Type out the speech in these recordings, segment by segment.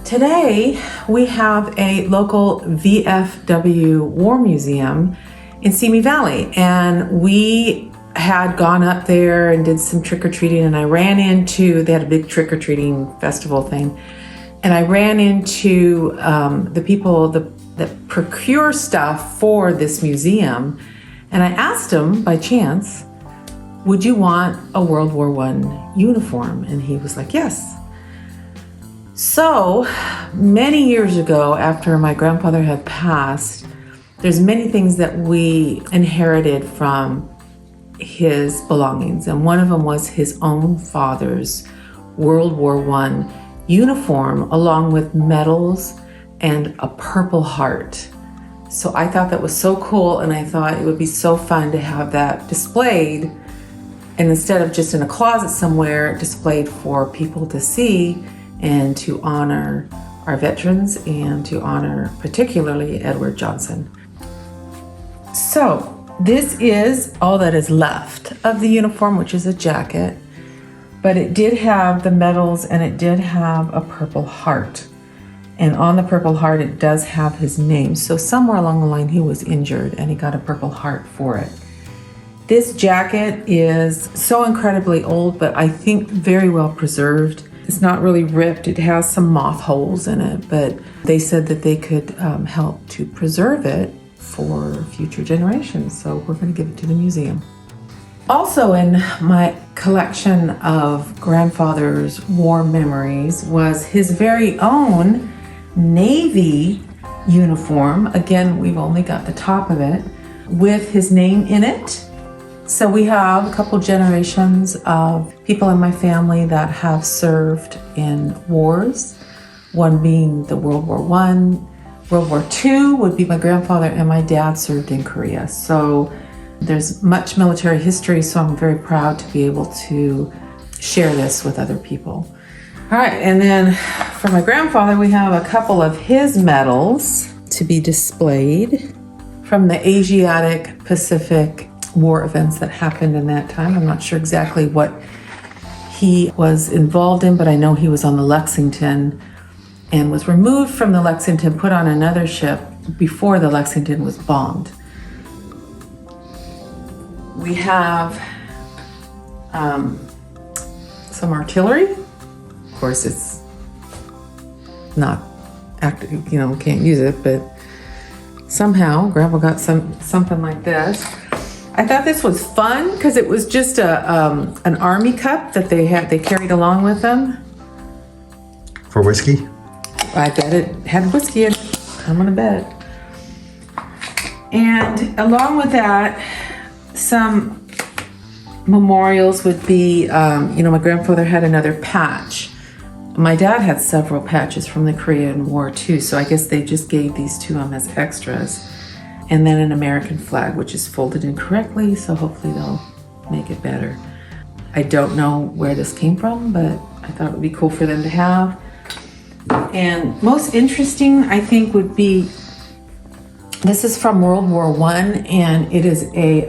Today, we have a local VFW war museum in Simi Valley, and we had gone up there and did some trick-or-treating, and I ran into, they had a big trick-or-treating festival thing, and I ran into the people that procure stuff for this museum, and I asked him by chance, would you want a World War I uniform? And he was like, yes. So many years ago, after my grandfather had passed, there's many things that we inherited from his belongings, and one of them was his own father's World War I uniform, along with medals and a Purple Heart. So I thought that was so cool, and I thought it would be so fun to have that displayed, and instead of just in a closet somewhere, displayed for people to see and to honor our veterans and to honor particularly Edward Johnson. So this is all that is left of the uniform, which is a jacket, but it did have the medals and it did have a Purple Heart. And on the Purple Heart, it does have his name. So somewhere along the line, he was injured and he got a Purple Heart for it. This jacket is so incredibly old, but I think very well preserved. It's not really ripped. It has some moth holes in it, but they said that they could help to preserve it for future generations. So we're going to give it to the museum. Also in my collection of grandfather's war memories was his very own Navy uniform. Again, we've only got the top of it with his name in it. So we have a couple generations of people in my family that have served in wars, one being the World War I. World War II would be my grandfather, and my dad served in Korea. So there's much military history, so I'm very proud to be able to share this with other people. All right, and then for my grandfather, we have a couple of his medals to be displayed from the Asiatic Pacific war events that happened in that time. I'm not sure exactly what he was involved in, but I know he was on the Lexington and was removed from the Lexington, put on another ship before the Lexington was bombed. We have some artillery. Of course, it's not active, can't use it, but somehow Grandpa got something like this. I thought this was fun because it was just an army cup that they carried along with them. For whiskey? I bet it had whiskey in it. I'm gonna bet. And along with that, some memorials would be, my grandfather had another patch. My dad had several patches from the Korean War too, so I guess they just gave these to him as extras. And then an American flag, which is folded incorrectly, so hopefully they'll make it better. I don't know where this came from, but I thought it would be cool for them to have. And most interesting, I think, would be, this is from World War I, and it is a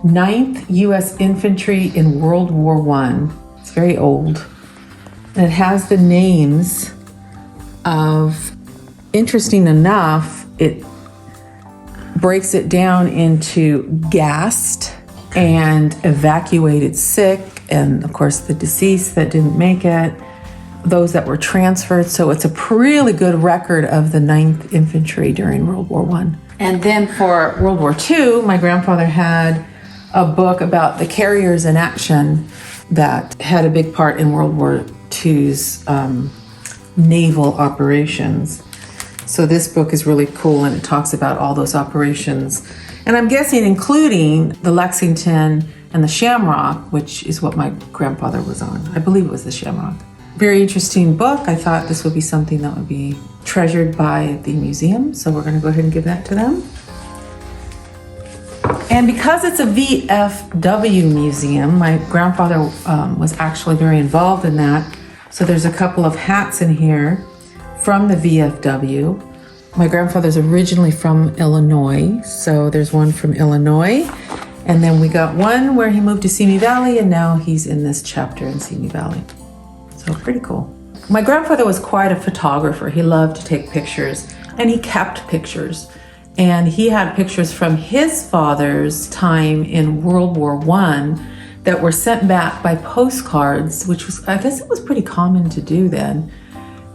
9th U.S. Infantry in World War I. It's very old. And it has the names of, interesting enough, it breaks it down into gassed and evacuated sick, and of course the deceased that didn't make it, those that were transferred. So it's a really good record of the 9th Infantry during World War I. And then for World War II, my grandfather had a book about the carriers in action that had a big part in World War II's naval operations. So this book is really cool, and it talks about all those operations. And I'm guessing including the Lexington and the Shamrock, which is what my grandfather was on. I believe it was the Shamrock. Very interesting book. I thought this would be something that would be treasured by the museum. So we're going to go ahead and give that to them. And because it's a VFW museum, my grandfather was actually very involved in that. So there's a couple of hats in here from the VFW. My grandfather's originally from Illinois, so there's one from Illinois. And then we got one where he moved to Simi Valley, and now he's in this chapter in Simi Valley. So pretty cool. My grandfather was quite a photographer. He loved to take pictures, and he kept pictures. And he had pictures from his father's time in World War I that were sent back by postcards, which was, I guess it was pretty common to do then.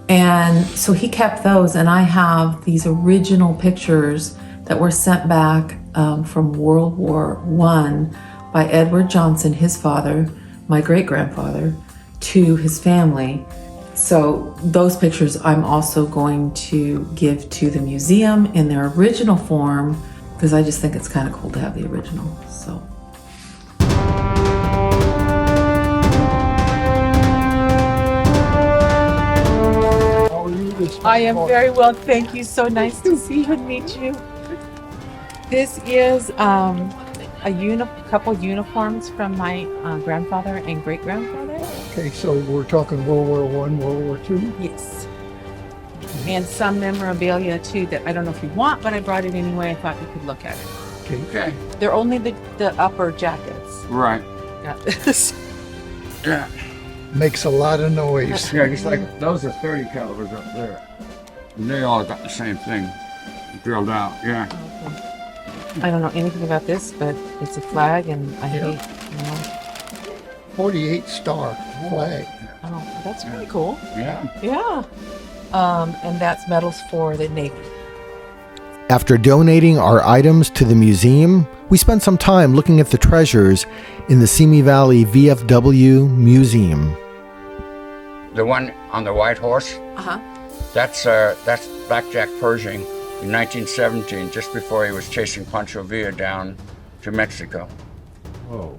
And so he kept those, and I have these original pictures that were sent back from World War I by Edward Johnson, his father, my great-grandfather, to his family. So those pictures I'm also going to give to the museum in their original form, because I just think it's kind of cool to have the original. So. I am very well, thank you. So nice to see you and meet you. This is a couple uniforms from my grandfather and great-grandfather. Okay, so we're talking World War I, World War II? Yes. And some memorabilia too that I don't know if you want, but I brought it anyway. I thought you could look at it. Okay. They're only the upper jackets. Right. Got this. Yeah. Makes a lot of noise. Yeah, it's like those are 30 calibers up there. And they all got the same thing drilled out. Yeah. I don't know anything about this, but it's a flag, and I hate, 48 star flag. Oh, that's pretty cool. Yeah. Yeah. And that's medals for the Navy. After donating our items to the museum, we spent some time looking at the treasures in the Simi Valley VFW Museum. The one on the white horse, Uh-huh. that's Blackjack Pershing in 1917, just before he was chasing Pancho Villa down to Mexico. Whoa.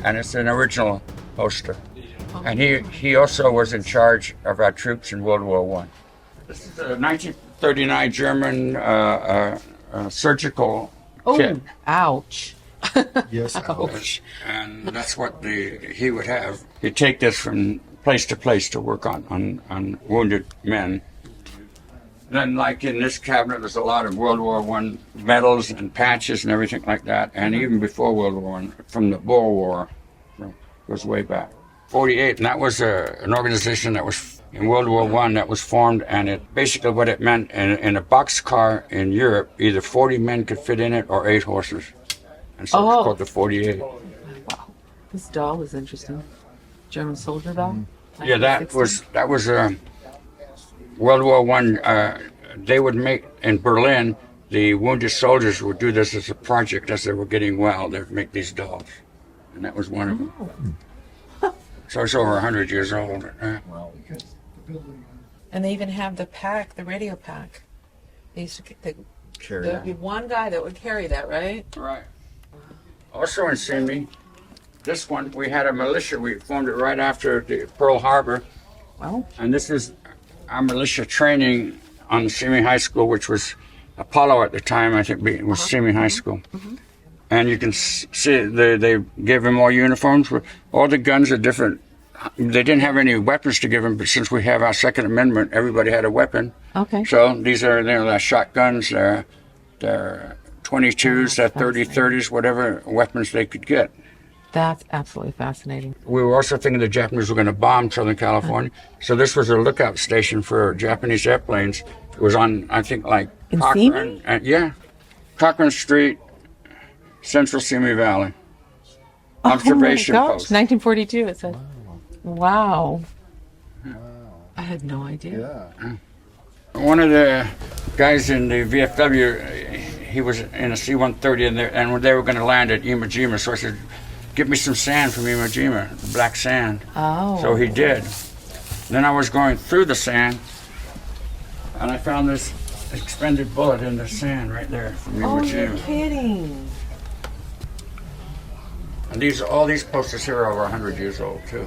And it's an original poster. And he also was in charge of our troops in World War I. This is a 1939 German surgical kit. Ouch. Yes. Ouch. And that's what he would have. He'd take this from place to place to work on wounded men. Then, like in this cabinet, there's a lot of World War I medals and patches and everything like that. And even before World War I, from the Boer War, goes way back. 48, and that was an organization that was in World War I that was formed, and it basically what it meant in a boxcar in Europe, either 40 men could fit in it or 8 horses. And so it's called the 48. Wow. This doll was interesting. German soldier doll? Yeah, that was World War I. They would make in Berlin. The wounded soldiers would do this as a project as they were getting well. They'd make these dolls, and that was one of them. So it's over 100 years old. And they even have the pack, the radio pack. They used to Carry there'd that. be one guy that would carry that, right? Right. Also in Simi, this one, we had a militia. We formed it right after the Pearl Harbor. Well, And this is our militia training on the Simi High School, which was Apollo at the time, I think it was Simi High School. And you can see they gave them all uniforms. All the guns are different. They didn't have any weapons to give them, but since we have our Second Amendment, everybody had a weapon. okay. So these are their shotguns, they're 22s, they're 30s, whatever weapons they could get. That's absolutely fascinating. We were also thinking the Japanese were going to bomb Southern California. So this was a lookout station for Japanese airplanes. It was on, I think, like In Cochran. Yeah. Cochran Street, Central Simi Valley. Observation oh my gosh, post. 1942 it says. Wow. I had no idea. Yeah. One of the guys in the VFW, he was in a C-130 and they were going to land at Iwo Jima. So I said, give me some sand from Iwo Jima, the black sand. Oh. So he did. Then I was going through the sand, and I found this expended bullet in the sand right there from Iwo you're Jima. kidding. And all these posters here are over 100 years old too.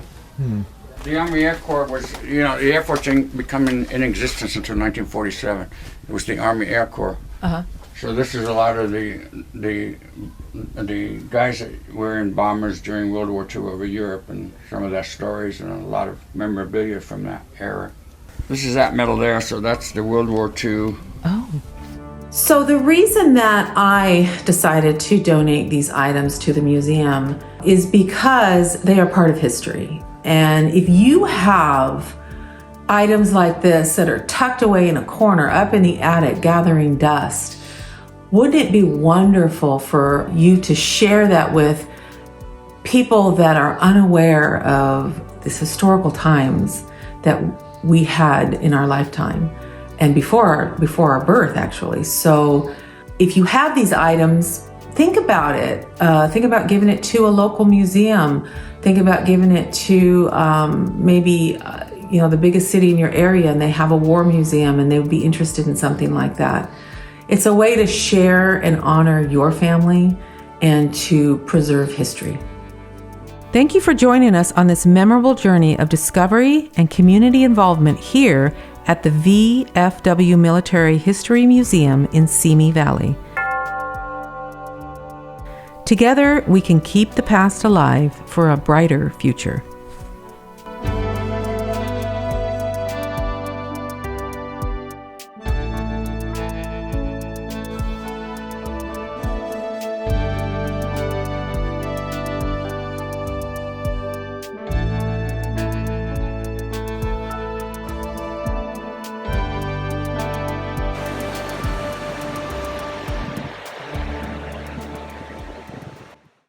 The Army Air Corps was, the Air Force didn't become in existence until 1947. It was the Army Air Corps. Uh-huh. So this is a lot of the guys that were in bombers during World War II over Europe, and some of their stories, and a lot of memorabilia from that era. This is that medal there, so that's the World War II. Oh. So the reason that I decided to donate these items to the museum is because they are part of history. And if you have items like this that are tucked away in a corner up in the attic gathering dust, wouldn't it be wonderful for you to share that with people that are unaware of these historical times that we had in our lifetime and before our birth, actually? So if you have these items, think about it. Think about giving it to a local museum. Think about giving it to maybe the biggest city in your area, and they have a war museum and they would be interested in something like that. It's a way to share and honor your family and to preserve history. Thank you for joining us on this memorable journey of discovery and community involvement here at the VFW Military History Museum in Simi Valley. Together, we can keep the past alive for a brighter future.